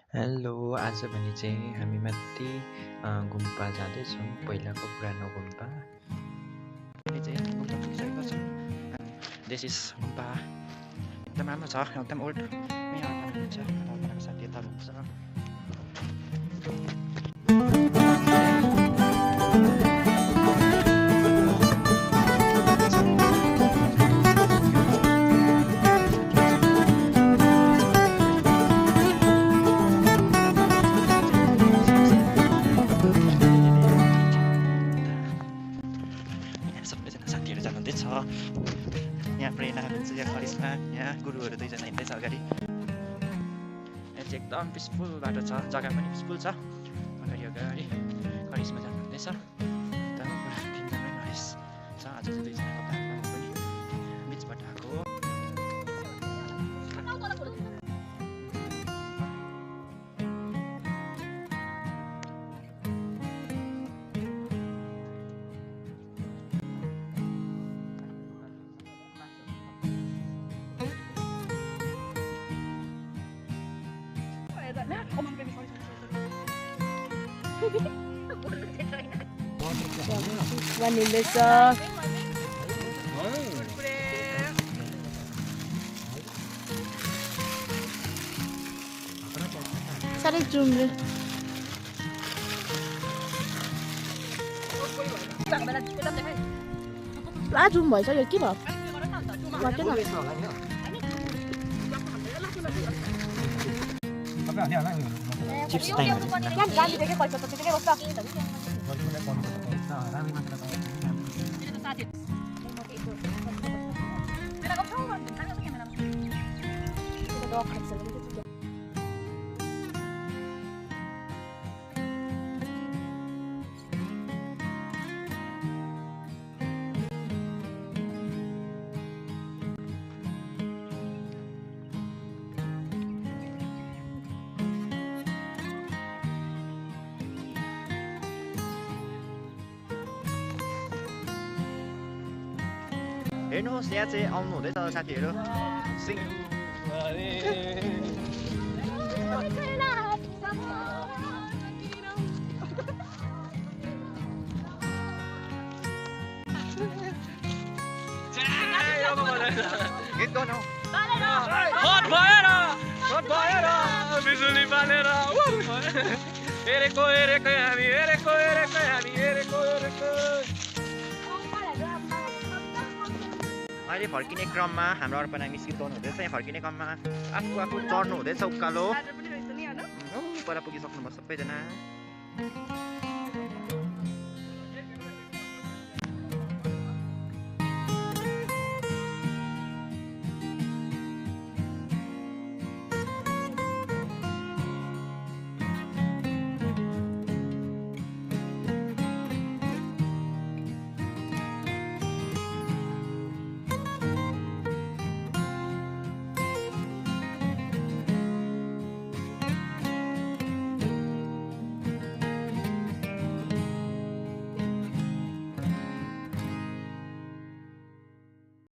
Hello, आज भने चाहिँ हामी माथि गुम्पा जाँदैछौँ, पहिलाको पुरानो गुम्पा। अहिले चाहिँ हामी गुम्पा पुगिसकेको छौँ। दिस इज गुम्पा एकदम राम्रो छ, एकदम ओल्ड मै अर्पणा हुन्छ, अर्पणाको साथी यता हुनुहुन्छ। सबैजना साथीहरू जानुहुँदैछ। यहाँ प्रेरणा हुनुहुन्छ, यहाँ करिश्मा, यहाँ गुरुहरू दुईजना हिँड्दैछ अगाडि। यहाँ चाहिँ एकदम पिसफुल बाटो छ, जग्गा पनि पिसफुल छ। अगाडि अगाडि करिश्मा जानुहुँदैछ, एकदम पुरा तिनजना नरेश छ। आज चाहिँ दुईजनाको बादमा म पनि बिचबाट आएको हो। बनिँदैछ। साह्रै जुम रे पुरा जुम भएछ यो के भयो चिप्स टाइम हेर्नुहोस्, यहाँ चाहिँ आउनु हुँदैछ साथीहरू। गीत गाउनु बिजुली बालेर हेरेको हेरेकै हामी हेरेको हेरेकै हामी हेरेको हेरेको। अहिले फर्किने क्रममा हाम्रो अर्पणा मिस गीत गाउनु हुँदैछ। यहाँ फर्किने क्रममा आफू आफू चढ्नु हुँदैछ उकालो। पर पुगिसक्नुभयो सबैजना।